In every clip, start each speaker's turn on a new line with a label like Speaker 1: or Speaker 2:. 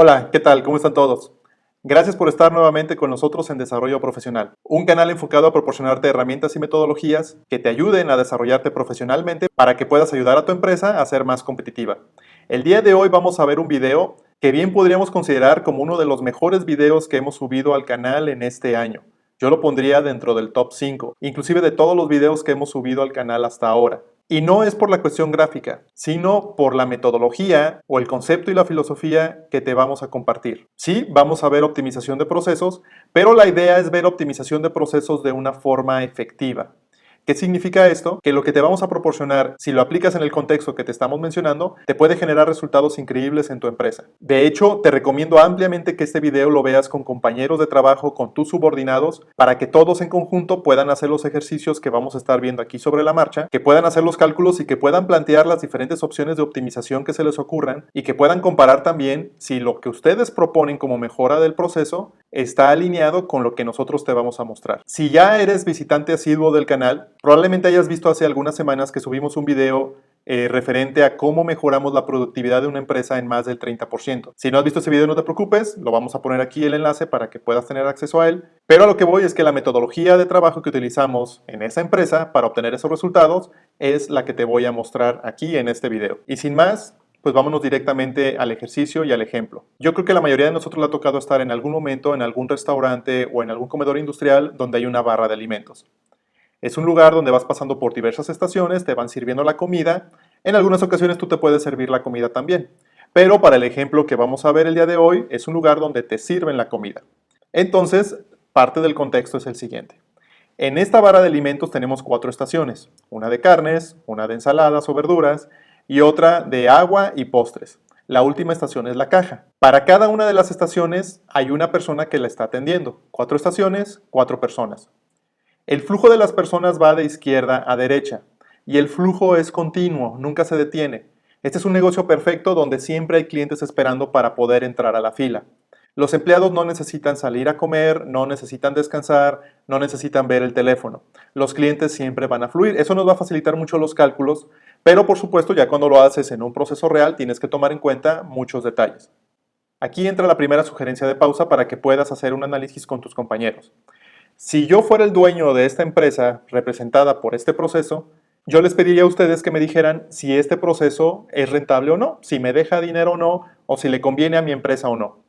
Speaker 1: Hola, ¿qué tal? ¿Cómo están todos? Gracias por estar nuevamente con nosotros en Desarrollo Profesional, un canal enfocado a proporcionarte herramientas y metodologías que te ayuden a desarrollarte profesionalmente para que puedas ayudar a tu empresa a ser más competitiva. El día de hoy vamos a ver un video que bien podríamos considerar como uno de los mejores videos que hemos subido al canal en este año. Yo lo pondría dentro del top 5, inclusive de todos los videos que hemos subido al canal hasta ahora. Y no es por la cuestión gráfica, sino por la metodología o el concepto y la filosofía que te vamos a compartir. Sí, vamos a ver optimización de procesos, pero la idea es ver optimización de procesos de una forma efectiva. ¿Qué significa esto? Que lo que te vamos a proporcionar, si lo aplicas en el contexto que te estamos mencionando, te puede generar resultados increíbles en tu empresa. De hecho, te recomiendo ampliamente que este video lo veas con compañeros de trabajo, con tus subordinados, para que todos en conjunto puedan hacer los ejercicios que vamos a estar viendo aquí sobre la marcha, que puedan hacer los cálculos y que puedan plantear las diferentes opciones de optimización que se les ocurran y que puedan comparar también si lo que ustedes proponen como mejora del proceso está alineado con lo que nosotros te vamos a mostrar. Si ya eres visitante asiduo del canal, probablemente hayas visto hace algunas semanas que subimos un video referente a cómo mejoramos la productividad de una empresa en más del 30%. Si no has visto ese video, no te preocupes, lo vamos a poner aquí el enlace para que puedas tener acceso a él. Pero a lo que voy es que la metodología de trabajo que utilizamos en esa empresa para obtener esos resultados es la que te voy a mostrar aquí en este video. Y sin más, pues vámonos directamente al ejercicio y al ejemplo. Yo creo que la mayoría de nosotros le ha tocado estar en algún momento en algún restaurante o en algún comedor industrial donde hay una barra de alimentos. Es un lugar donde vas pasando por diversas estaciones, te van sirviendo la comida. En algunas ocasiones tú te puedes servir la comida también. Pero para el ejemplo que vamos a ver el día de hoy, es un lugar donde te sirven la comida. Entonces, parte del contexto es el siguiente. En esta barra de alimentos tenemos 4 estaciones, una de carnes, una de ensaladas o verduras y otra de agua y postres. La última estación es la caja. Para cada una de las estaciones hay una persona que la está atendiendo. 4 estaciones, 4 personas. El flujo de las personas va de izquierda a derecha y el flujo es continuo, nunca se detiene. Este es un negocio perfecto donde siempre hay clientes esperando para poder entrar a la fila. Los empleados no necesitan salir a comer, no necesitan descansar, no necesitan ver el teléfono. Los clientes siempre van a fluir. Eso nos va a facilitar mucho los cálculos, pero por supuesto ya cuando lo haces en un proceso real tienes que tomar en cuenta muchos detalles. Aquí entra la primera sugerencia de pausa para que puedas hacer un análisis con tus compañeros. Si yo fuera el dueño de esta empresa representada por este proceso, yo les pediría a ustedes que me dijeran si este proceso es rentable o no, si me deja dinero o no, o si le conviene a mi empresa o no.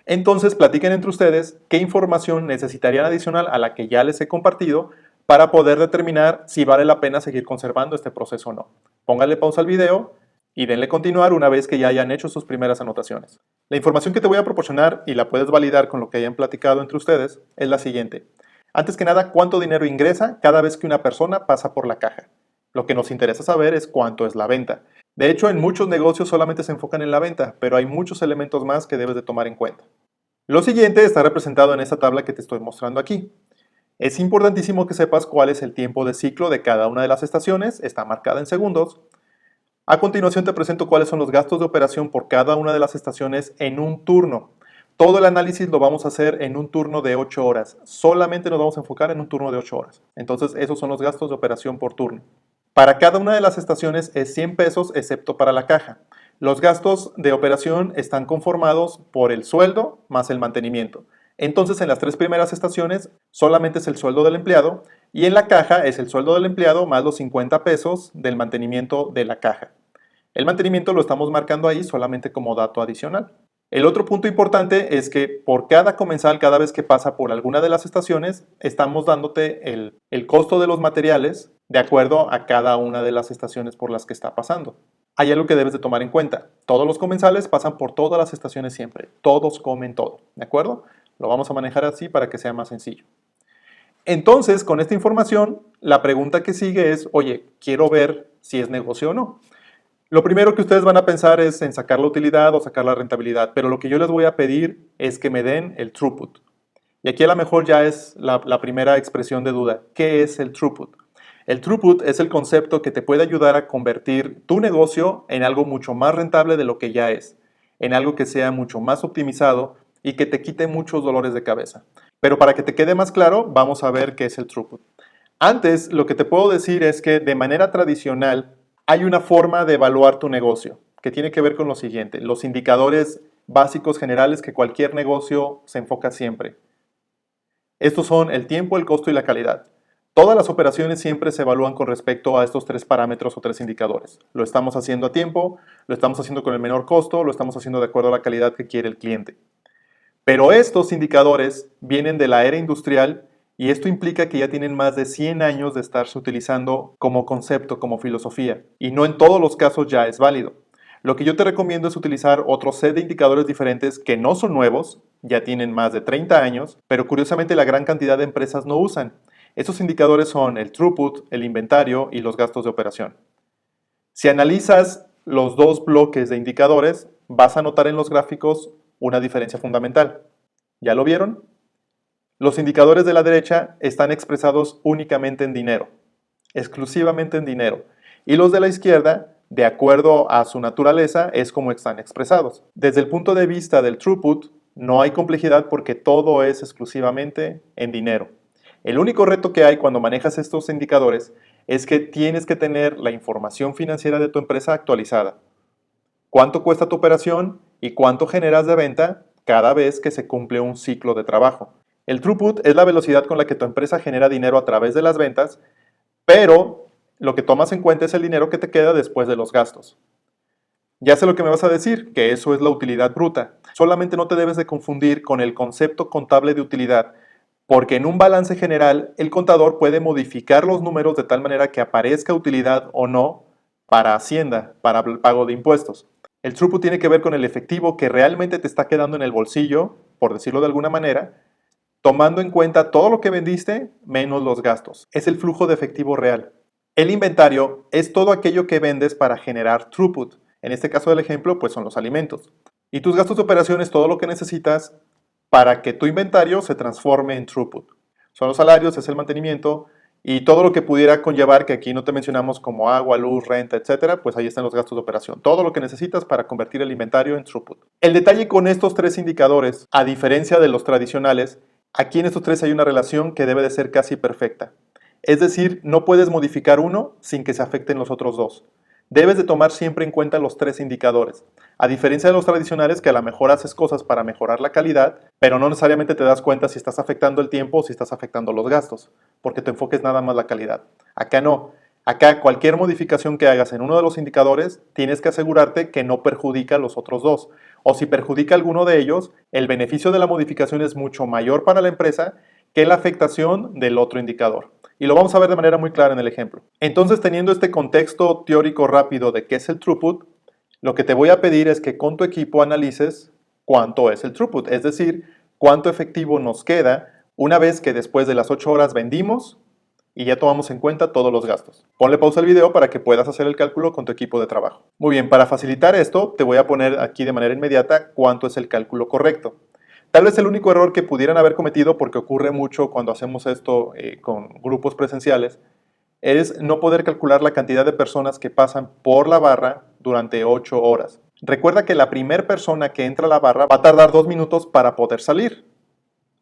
Speaker 1: Entonces, platiquen entre ustedes qué información necesitarían adicional a la que ya les he compartido para poder determinar si vale la pena seguir conservando este proceso o no. Pónganle pausa al video y denle continuar una vez que ya hayan hecho sus primeras anotaciones. La información que te voy a proporcionar, y la puedes validar con lo que hayan platicado entre ustedes, es la siguiente. Antes que nada, ¿cuánto dinero ingresa cada vez que una persona pasa por la caja? Lo que nos interesa saber es cuánto es la venta. De hecho, en muchos negocios solamente se enfocan en la venta, pero hay muchos elementos más que debes de tomar en cuenta. Lo siguiente está representado en esta tabla que te estoy mostrando aquí. Es importantísimo que sepas cuál es el tiempo de ciclo de cada una de las estaciones, está marcada en segundos. A continuación te presento cuáles son los gastos de operación por cada una de las estaciones en un turno. Todo el análisis lo vamos a hacer en un turno de 8 horas. Solamente nos vamos a enfocar en un turno de 8 horas. Entonces, esos son los gastos de operación por turno. Para cada una de las estaciones es 100 pesos, excepto para la caja. Los gastos de operación están conformados por el sueldo más el mantenimiento. Entonces, en las 3 primeras estaciones solamente es el sueldo del empleado y en la caja es el sueldo del empleado más los 50 pesos del mantenimiento de la caja. El mantenimiento lo estamos marcando ahí solamente como dato adicional. El otro punto importante es que por cada comensal, cada vez que pasa por alguna de las estaciones, estamos dándote el costo de los materiales de acuerdo a cada una de las estaciones por las que está pasando. Hay algo que debes de tomar en cuenta. Todos los comensales pasan por todas las estaciones siempre. Todos comen todo, ¿de acuerdo? Lo vamos a manejar así para que sea más sencillo. Entonces, con esta información, la pregunta que sigue es, oye, quiero ver si es negocio o no. Lo primero que ustedes van a pensar es en sacar la utilidad o sacar la rentabilidad, pero lo que yo les voy a pedir es que me den el throughput. Y aquí a lo mejor ya es la primera expresión de duda. ¿Qué es el throughput? El throughput es el concepto que te puede ayudar a convertir tu negocio en algo mucho más rentable de lo que ya es, en algo que sea mucho más optimizado y que te quite muchos dolores de cabeza. Pero para que te quede más claro, vamos a ver qué es el throughput. Antes, lo que te puedo decir es que de manera tradicional hay una forma de evaluar tu negocio que tiene que ver con lo siguiente. Los indicadores básicos generales que cualquier negocio se enfoca siempre. Estos son el tiempo, el costo y la calidad. Todas las operaciones siempre se evalúan con respecto a estos tres parámetros o tres indicadores. Lo estamos haciendo a tiempo, lo estamos haciendo con el menor costo, lo estamos haciendo de acuerdo a la calidad que quiere el cliente. Pero estos indicadores vienen de la era industrial y esto implica que ya tienen más de 100 años de estarse utilizando como concepto, como filosofía, y no en todos los casos ya es válido. Lo que yo te recomiendo es utilizar otro set de indicadores diferentes que no son nuevos, ya tienen más de 30 años, pero curiosamente la gran cantidad de empresas no usan. Estos indicadores son el throughput, el inventario y los gastos de operación. Si analizas los dos bloques de indicadores, vas a notar en los gráficos una diferencia fundamental. ¿Ya lo vieron? Los indicadores de la derecha están expresados únicamente en dinero, exclusivamente en dinero, y los de la izquierda, de acuerdo a su naturaleza, es como están expresados. Desde el punto de vista del throughput, no hay complejidad porque todo es exclusivamente en dinero. El único reto que hay cuando manejas estos indicadores es que tienes que tener la información financiera de tu empresa actualizada. ¿Cuánto cuesta tu operación y cuánto generas de venta cada vez que se cumple un ciclo de trabajo? El throughput es la velocidad con la que tu empresa genera dinero a través de las ventas, pero lo que tomas en cuenta es el dinero que te queda después de los gastos. Ya sé lo que me vas a decir, que eso es la utilidad bruta. Solamente no te debes de confundir con el concepto contable de utilidad, porque en un balance general el contador puede modificar los números de tal manera que aparezca utilidad o no para Hacienda, para el pago de impuestos. El throughput tiene que ver con el efectivo que realmente te está quedando en el bolsillo, por decirlo de alguna manera, tomando en cuenta todo lo que vendiste menos los gastos. Es el flujo de efectivo real. El inventario es todo aquello que vendes para generar throughput. En este caso del ejemplo, pues son los alimentos. Y tus gastos de operación es todo lo que necesitas para que tu inventario se transforme en throughput. Son los salarios, es el mantenimiento y todo lo que pudiera conllevar, que aquí no te mencionamos como agua, luz, renta, etcétera, pues ahí están los gastos de operación. Todo lo que necesitas para convertir el inventario en throughput. El detalle con estos tres indicadores, a diferencia de los tradicionales, aquí en estos tres hay una relación que debe de ser casi perfecta. Es decir, no puedes modificar uno sin que se afecten los otros dos. Debes de tomar siempre en cuenta los tres indicadores. A diferencia de los tradicionales que a lo mejor haces cosas para mejorar la calidad, pero no necesariamente te das cuenta si estás afectando el tiempo o si estás afectando los gastos, porque tu enfoque es nada más la calidad. Acá no. Acá cualquier modificación que hagas en uno de los indicadores, tienes que asegurarte que no perjudica a los otros dos. O si perjudica alguno de ellos, el beneficio de la modificación es mucho mayor para la empresa que la afectación del otro indicador. Y lo vamos a ver de manera muy clara en el ejemplo. Entonces, teniendo este contexto teórico rápido de qué es el throughput, lo que te voy a pedir es que con tu equipo analices cuánto es el throughput, es decir, cuánto efectivo nos queda una vez que después de las 8 horas vendimos y ya tomamos en cuenta todos los gastos. Ponle pausa al video para que puedas hacer el cálculo con tu equipo de trabajo. Muy bien, para facilitar esto, te voy a poner aquí de manera inmediata cuánto es el cálculo correcto. Tal vez el único error que pudieran haber cometido, porque ocurre mucho cuando hacemos esto con grupos presenciales, es no poder calcular la cantidad de personas que pasan por la barra durante 8 horas. Recuerda que la primera persona que entra a la barra va a tardar 2 minutos para poder salir,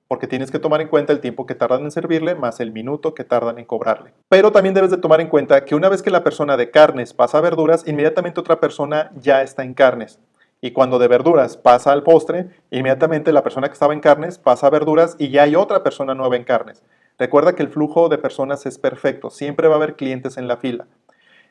Speaker 1: porque tienes que tomar en cuenta el tiempo que tardan en servirle más el minuto que tardan en cobrarle. Pero también debes de tomar en cuenta que una vez que la persona de carnes pasa a verduras, inmediatamente otra persona ya está en carnes. Y cuando de verduras pasa al postre, inmediatamente la persona que estaba en carnes pasa a verduras y ya hay otra persona nueva en carnes. Recuerda que el flujo de personas es perfecto, siempre va a haber clientes en la fila.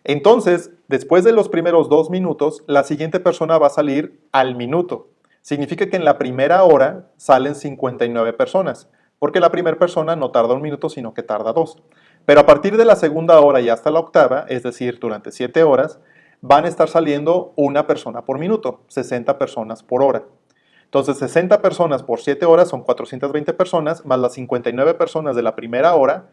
Speaker 1: Entonces, después de los primeros 2 minutos, la siguiente persona va a salir al minuto. Significa que en la primera hora salen 59 personas, porque la primera persona no tarda 1 minuto, sino que tarda 2. Pero a partir de la segunda hora y hasta la octava, es decir, durante 7 horas, van a estar saliendo una persona por minuto, 60 personas por hora. Entonces, 60 personas por 7 horas son 420 personas, más las 59 personas de la primera hora,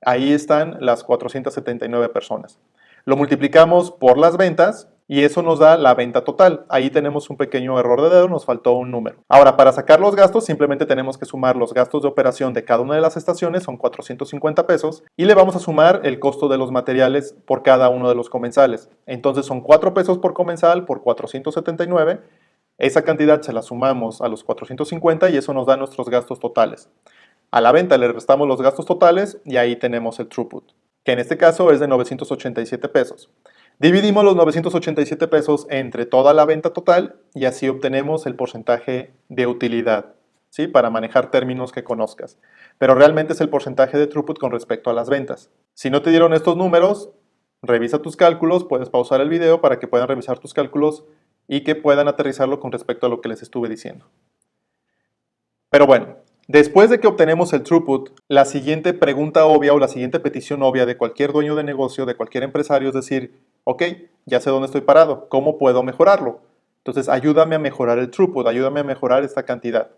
Speaker 1: ahí están las 479 personas. Lo multiplicamos por las ventas y eso nos da la venta total. Ahí tenemos un pequeño error de dedo, nos faltó un número. Ahora, para sacar los gastos, simplemente tenemos que sumar los gastos de operación de cada una de las estaciones, son 450 pesos, y le vamos a sumar el costo de los materiales por cada uno de los comensales. Entonces son 4 pesos por comensal por 479. Esa cantidad se la sumamos a los 450 y eso nos da nuestros gastos totales. A la venta le restamos los gastos totales y ahí tenemos el throughput, que en este caso es de 987 pesos. Dividimos los 987 pesos entre toda la venta total y así obtenemos el porcentaje de utilidad, ¿sí? Para manejar términos que conozcas. Pero realmente es el porcentaje de throughput con respecto a las ventas. Si no te dieron estos números, revisa tus cálculos, puedes pausar el video para que puedan revisar tus cálculos y que puedan aterrizarlo con respecto a lo que les estuve diciendo. Pero bueno, después de que obtenemos el throughput, la siguiente pregunta obvia o la siguiente petición obvia de cualquier dueño de negocio, de cualquier empresario, es decir, ok, ya sé dónde estoy parado, ¿cómo puedo mejorarlo? Entonces, ayúdame a mejorar el throughput, ayúdame a mejorar esta cantidad.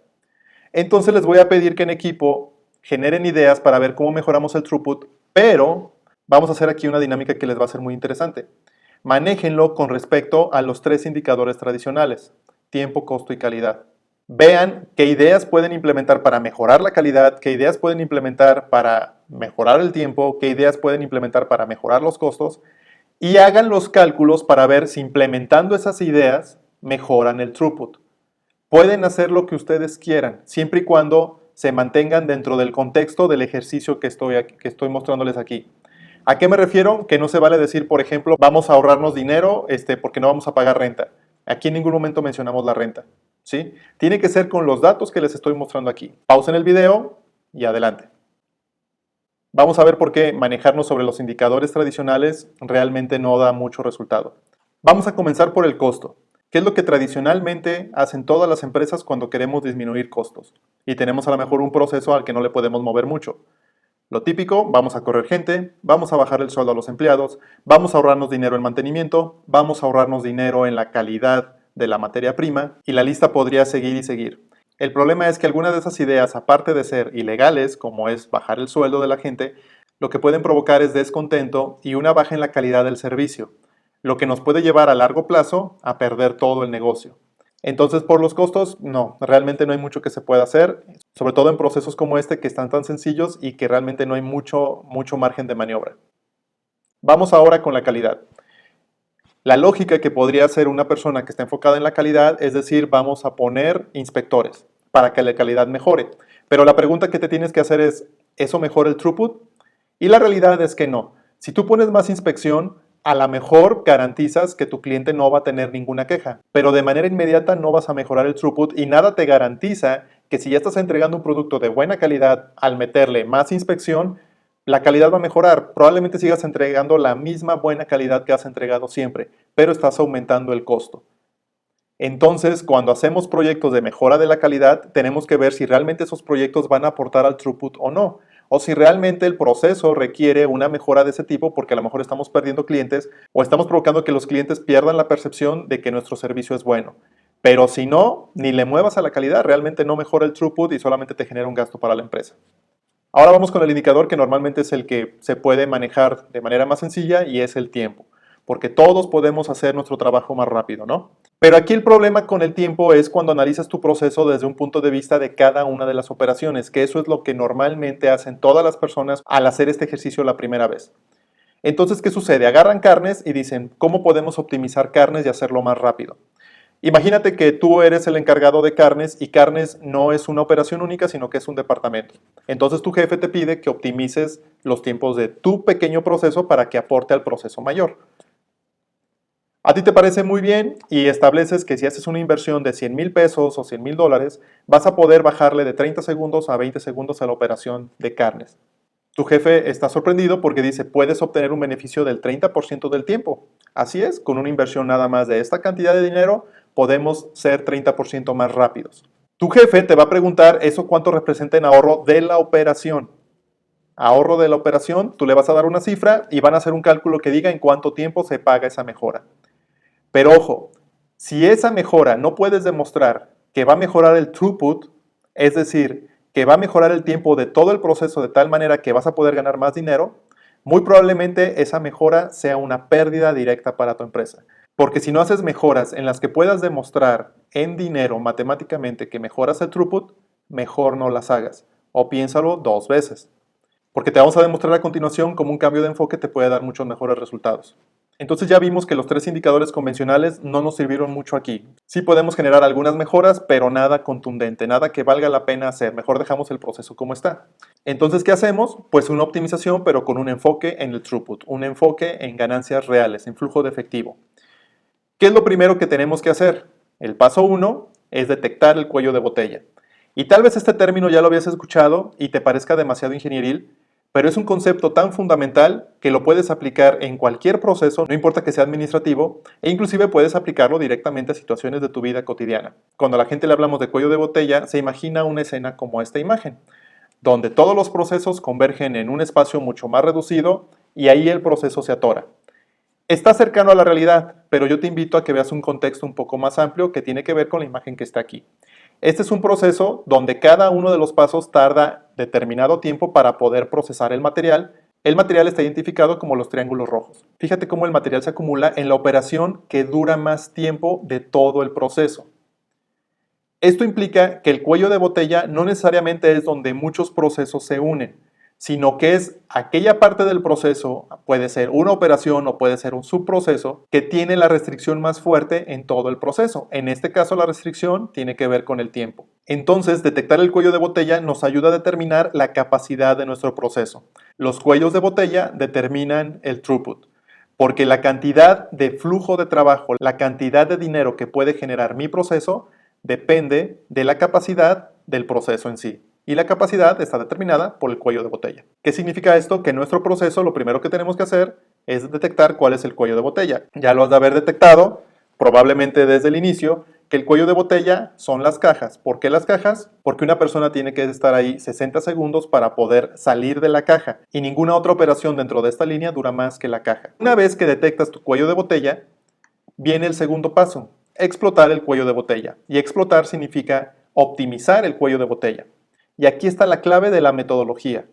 Speaker 1: Entonces, les voy a pedir que en equipo generen ideas para ver cómo mejoramos el throughput, pero vamos a hacer aquí una dinámica que les va a ser muy interesante. Manéjenlo con respecto a los 3 indicadores tradicionales: tiempo, costo y calidad. Vean qué ideas pueden implementar para mejorar la calidad, qué ideas pueden implementar para mejorar el tiempo, qué ideas pueden implementar para mejorar los costos, y hagan los cálculos para ver si implementando esas ideas mejoran el throughput. Pueden hacer lo que ustedes quieran, siempre y cuando se mantengan dentro del contexto del ejercicio que estoy mostrándoles aquí. ¿A qué me refiero? Que no se vale decir, por ejemplo, vamos a ahorrarnos dinero porque no vamos a pagar renta. Aquí en ningún momento mencionamos la renta, ¿sí? Tiene que ser con los datos que les estoy mostrando aquí. Pausen el video y adelante. Vamos a ver por qué manejarnos sobre los indicadores tradicionales realmente no da mucho resultado. Vamos a comenzar por el costo. ¿Qué es lo que tradicionalmente hacen todas las empresas cuando queremos disminuir costos? Y tenemos a lo mejor un proceso al que no le podemos mover mucho. Lo típico, vamos a correr gente, vamos a bajar el sueldo a los empleados, vamos a ahorrarnos dinero en mantenimiento, vamos a ahorrarnos dinero en la calidad de la materia prima, y la lista podría seguir y seguir. El problema es que algunas de esas ideas, aparte de ser ilegales, como es bajar el sueldo de la gente, lo que pueden provocar es descontento y una baja en la calidad del servicio, lo que nos puede llevar a largo plazo a perder todo el negocio. Entonces, por los costos, no, realmente no hay mucho que se pueda hacer, sobre todo en procesos como este que están tan sencillos y que realmente no hay mucho margen de maniobra. Vamos ahora con la calidad. La lógica que podría hacer una persona que está enfocada en la calidad es decir, vamos a poner inspectores para que la calidad mejore. Pero la pregunta que te tienes que hacer es, ¿eso mejora el throughput? Y la realidad es que no. Si tú pones más inspección, a lo mejor garantizas que tu cliente no va a tener ninguna queja, pero de manera inmediata no vas a mejorar el throughput y nada te garantiza que si ya estás entregando un producto de buena calidad, al meterle más inspección, la calidad va a mejorar. Probablemente sigas entregando la misma buena calidad que has entregado siempre, pero estás aumentando el costo. Entonces, cuando hacemos proyectos de mejora de la calidad, tenemos que ver si realmente esos proyectos van a aportar al throughput o no, o si realmente el proceso requiere una mejora de ese tipo porque a lo mejor estamos perdiendo clientes o estamos provocando que los clientes pierdan la percepción de que nuestro servicio es bueno. Pero si no, ni le muevas a la calidad, realmente no mejora el throughput y solamente te genera un gasto para la empresa. Ahora vamos con el indicador que normalmente es el que se puede manejar de manera más sencilla y es el tiempo, porque todos podemos hacer nuestro trabajo más rápido, ¿no? Pero aquí el problema con el tiempo es cuando analizas tu proceso desde un punto de vista de cada una de las operaciones, que eso es lo que normalmente hacen todas las personas al hacer este ejercicio la primera vez. Entonces, ¿qué sucede? Agarran carnes y dicen, ¿cómo podemos optimizar carnes y hacerlo más rápido? Imagínate que tú eres el encargado de carnes y carnes no es una operación única, sino que es un departamento. Entonces tu jefe te pide que optimices los tiempos de tu pequeño proceso para que aporte al proceso mayor. A ti te parece muy bien y estableces que si haces una inversión de 100,000 pesos o 100,000 dólares, vas a poder bajarle de 30 segundos a 20 segundos a la operación de carnes. Tu jefe está sorprendido porque dice, puedes obtener un beneficio del 30% del tiempo. Así es, con una inversión nada más de esta cantidad de dinero, podemos ser 30% más rápidos. Tu jefe te va a preguntar eso cuánto representa en ahorro de la operación. Ahorro de la operación, tú le vas a dar una cifra y van a hacer un cálculo que diga en cuánto tiempo se paga esa mejora. Pero ojo, si esa mejora no puedes demostrar que va a mejorar el throughput, es decir, que va a mejorar el tiempo de todo el proceso de tal manera que vas a poder ganar más dinero, muy probablemente esa mejora sea una pérdida directa para tu empresa. Porque si no haces mejoras en las que puedas demostrar en dinero matemáticamente que mejoras el throughput, mejor no las hagas. O piénsalo 2 veces. Porque te vamos a demostrar a continuación cómo un cambio de enfoque te puede dar muchos mejores resultados. Entonces ya vimos que los tres indicadores convencionales no nos sirvieron mucho aquí. Sí podemos generar algunas mejoras, pero nada contundente, nada que valga la pena hacer. Mejor dejamos el proceso como está. Entonces, ¿qué hacemos? Pues una optimización, pero con un enfoque en el throughput, un enfoque en ganancias reales, en flujo de efectivo. ¿Qué es lo primero que tenemos que hacer? El paso 1 es detectar el cuello de botella. Y tal vez este término ya lo habías escuchado y te parezca demasiado ingenieril, pero es un concepto tan fundamental que lo puedes aplicar en cualquier proceso, no importa que sea administrativo, e inclusive puedes aplicarlo directamente a situaciones de tu vida cotidiana. Cuando a la gente le hablamos de cuello de botella, se imagina una escena como esta imagen, donde todos los procesos convergen en un espacio mucho más reducido y ahí el proceso se atora. Está cercano a la realidad, pero yo te invito a que veas un contexto un poco más amplio que tiene que ver con la imagen que está aquí. Este es un proceso donde cada uno de los pasos tarda determinado tiempo para poder procesar el material. El material está identificado como los triángulos rojos. Fíjate cómo el material se acumula en la operación que dura más tiempo de todo el proceso. Esto implica que el cuello de botella no necesariamente es donde muchos procesos se unen, sino que es aquella parte del proceso, puede ser una operación o puede ser un subproceso, que tiene la restricción más fuerte en todo el proceso. En este caso, la restricción tiene que ver con el tiempo. Entonces, detectar el cuello de botella nos ayuda a determinar la capacidad de nuestro proceso. Los cuellos de botella determinan el throughput, porque la cantidad de flujo de trabajo, la cantidad de dinero que puede generar mi proceso, depende de la capacidad del proceso en sí. Y la capacidad está determinada por el cuello de botella. ¿Qué significa esto? Que en nuestro proceso lo primero que tenemos que hacer es detectar cuál es el cuello de botella. Ya lo has de haber detectado, probablemente desde el inicio, que el cuello de botella son las cajas. ¿Por qué las cajas? Porque una persona tiene que estar ahí 60 segundos para poder salir de la caja. Y ninguna otra operación dentro de esta línea dura más que la caja. Una vez que detectas tu cuello de botella, viene el segundo paso, explotar el cuello de botella. Y explotar significa optimizar el cuello de botella. Y aquí está la clave de la metodología.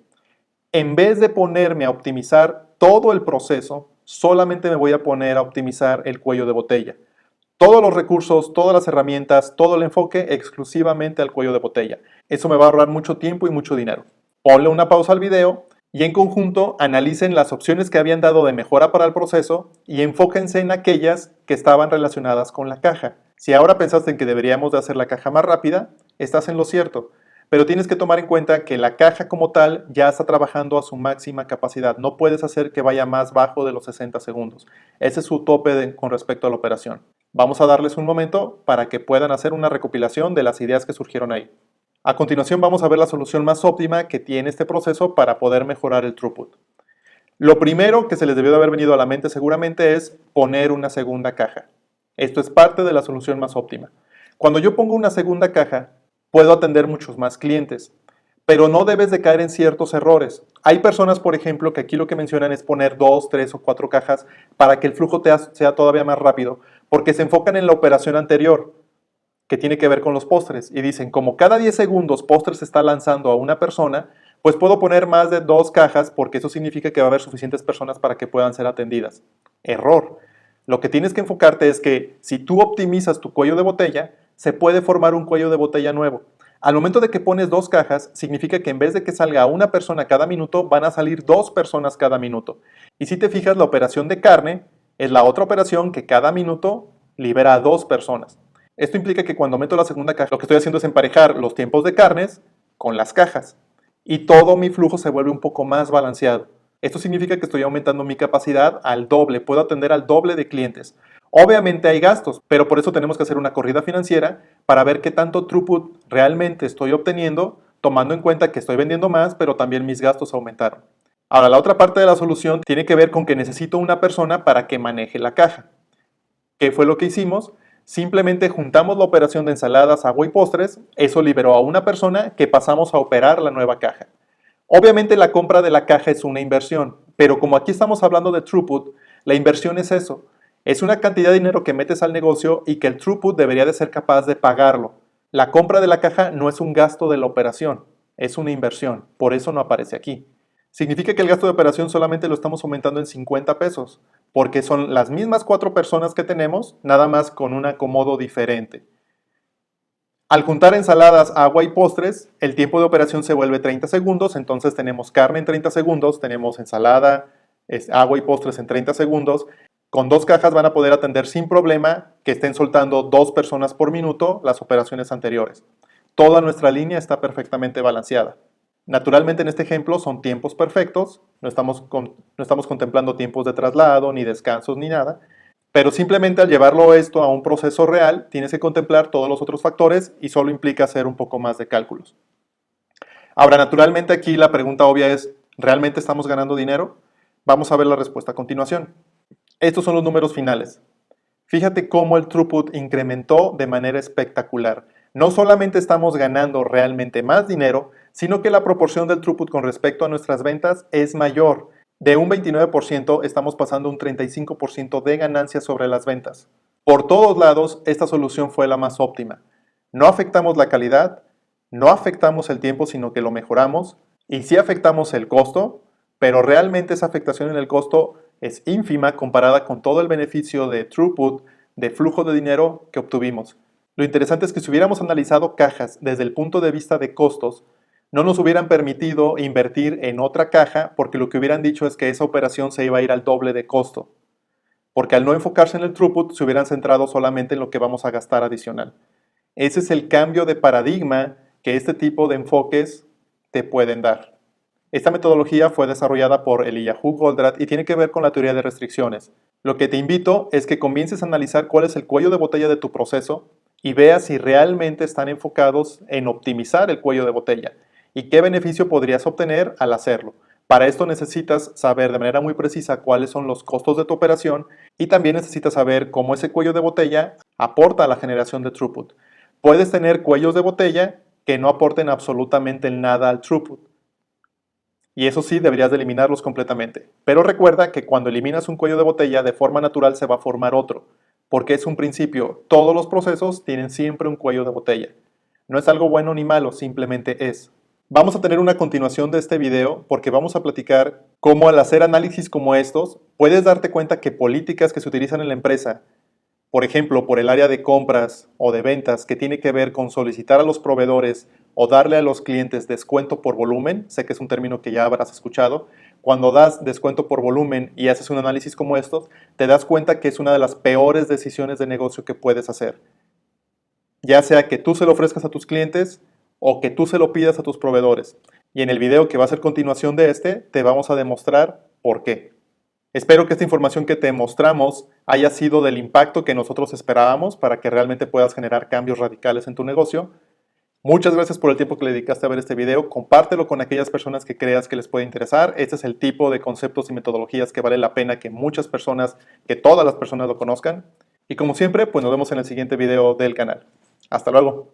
Speaker 1: En vez de ponerme a optimizar todo el proceso, solamente me voy a poner a optimizar el cuello de botella. Todos los recursos, todas las herramientas, todo el enfoque exclusivamente al cuello de botella. Eso me va a ahorrar mucho tiempo y mucho dinero. Ponle una pausa al video y en conjunto analicen las opciones que habían dado de mejora para el proceso y enfóquense en aquellas que estaban relacionadas con la caja. Si ahora pensaste en que deberíamos de hacer la caja más rápida, estás en lo cierto. Pero tienes que tomar en cuenta que la caja como tal ya está trabajando a su máxima capacidad. No puedes hacer que vaya más bajo de los 60 segundos. Ese es su tope con respecto a la operación. Vamos a darles un momento para que puedan hacer una recopilación de las ideas que surgieron ahí. A continuación vamos a ver la solución más óptima que tiene este proceso para poder mejorar el throughput. Lo primero que se les debió de haber venido a la mente seguramente es poner una segunda caja. Esto es parte de la solución más óptima. Cuando yo pongo una segunda caja, puedo atender muchos más clientes, pero no debes de caer en ciertos errores. Hay personas, por ejemplo, que aquí lo que mencionan es poner 2, 3 o 4 cajas para que el flujo sea todavía más rápido, porque se enfocan en la operación anterior, que tiene que ver con los postres, y dicen, como cada 10 segundos postres se está lanzando a una persona, pues puedo poner más de 2 cajas porque eso significa que va a haber suficientes personas para que puedan ser atendidas. Error. Lo que tienes que enfocarte es que si tú optimizas tu cuello de botella, se puede formar un cuello de botella nuevo. Al momento de que pones 2 cajas, significa que en vez de que salga una persona cada minuto, van a salir 2 personas cada minuto. Y si te fijas, la operación de carne es la otra operación que cada minuto libera a 2 personas. Esto implica que cuando meto la segunda caja, lo que estoy haciendo es emparejar los tiempos de carnes con las cajas. Y todo mi flujo se vuelve un poco más balanceado. Esto significa que estoy aumentando mi capacidad al doble, puedo atender al doble de clientes. Obviamente hay gastos, pero por eso tenemos que hacer una corrida financiera para ver qué tanto throughput realmente estoy obteniendo, tomando en cuenta que estoy vendiendo más, pero también mis gastos aumentaron. Ahora, la otra parte de la solución tiene que ver con que necesito una persona para que maneje la caja. ¿Qué fue lo que hicimos? Simplemente juntamos la operación de ensaladas, agua y postres, eso liberó a una persona que pasamos a operar la nueva caja. Obviamente la compra de la caja es una inversión, pero como aquí estamos hablando de throughput, la inversión es eso. Es una cantidad de dinero que metes al negocio y que el throughput debería de ser capaz de pagarlo. La compra de la caja no es un gasto de la operación, es una inversión, por eso no aparece aquí. Significa que el gasto de operación solamente lo estamos aumentando en 50 pesos, porque son las mismas 4 personas que tenemos, nada más con un acomodo diferente. Al juntar ensaladas, agua y postres, el tiempo de operación se vuelve 30 segundos, entonces tenemos carne en 30 segundos, tenemos ensalada, agua y postres en 30 segundos. Con 2 cajas van a poder atender sin problema que estén soltando 2 personas por minuto las operaciones anteriores. Toda nuestra línea está perfectamente balanceada. Naturalmente en este ejemplo son tiempos perfectos, no estamos contemplando tiempos de traslado, ni descansos, ni nada, pero simplemente al llevarlo esto a un proceso real, tienes que contemplar todos los otros factores y solo implica hacer un poco más de cálculos. Ahora, naturalmente aquí la pregunta obvia es, ¿realmente estamos ganando dinero? Vamos a ver la respuesta a continuación. Estos son los números finales. Fíjate cómo el throughput incrementó de manera espectacular. No solamente estamos ganando realmente más dinero, sino que la proporción del throughput con respecto a nuestras ventas es mayor. De un 29% estamos pasando a un 35% de ganancia sobre las ventas. Por todos lados, esta solución fue la más óptima. No afectamos la calidad, no afectamos el tiempo, sino que lo mejoramos, y sí afectamos el costo, pero realmente esa afectación en el costo es ínfima comparada con todo el beneficio de throughput, de flujo de dinero que obtuvimos. Lo interesante es que si hubiéramos analizado cajas desde el punto de vista de costos, no nos hubieran permitido invertir en otra caja porque lo que hubieran dicho es que esa operación se iba a ir al doble de costo. Porque al no enfocarse en el throughput se hubieran centrado solamente en lo que vamos a gastar adicional. Ese es el cambio de paradigma que este tipo de enfoques te pueden dar. Esta metodología fue desarrollada por Eliyahu Goldratt y tiene que ver con la teoría de restricciones. Lo que te invito es que comiences a analizar cuál es el cuello de botella de tu proceso y veas si realmente están enfocados en optimizar el cuello de botella y qué beneficio podrías obtener al hacerlo. Para esto necesitas saber de manera muy precisa cuáles son los costos de tu operación y también necesitas saber cómo ese cuello de botella aporta a la generación de throughput. Puedes tener cuellos de botella que no aporten absolutamente nada al throughput. Y eso sí, deberías de eliminarlos completamente. Pero recuerda que cuando eliminas un cuello de botella, de forma natural se va a formar otro. Porque es un principio. Todos los procesos tienen siempre un cuello de botella. No es algo bueno ni malo, simplemente es. Vamos a tener una continuación de este video porque vamos a platicar cómo al hacer análisis como estos, puedes darte cuenta que políticas que se utilizan en la empresa, por ejemplo, por el área de compras o de ventas que tiene que ver con solicitar a los proveedores o darle a los clientes descuento por volumen, sé que es un término que ya habrás escuchado, cuando das descuento por volumen y haces un análisis como estos, te das cuenta que es una de las peores decisiones de negocio que puedes hacer. Ya sea que tú se lo ofrezcas a tus clientes o que tú se lo pidas a tus proveedores. Y en el video que va a ser continuación de este, te vamos a demostrar por qué. Espero que esta información que te mostramos haya sido del impacto que nosotros esperábamos para que realmente puedas generar cambios radicales en tu negocio. Muchas gracias por el tiempo que le dedicaste a ver este video. Compártelo con aquellas personas que creas que les puede interesar. Este es el tipo de conceptos y metodologías que vale la pena que muchas personas, que todas las personas lo conozcan. Y como siempre, pues nos vemos en el siguiente video del canal. Hasta luego.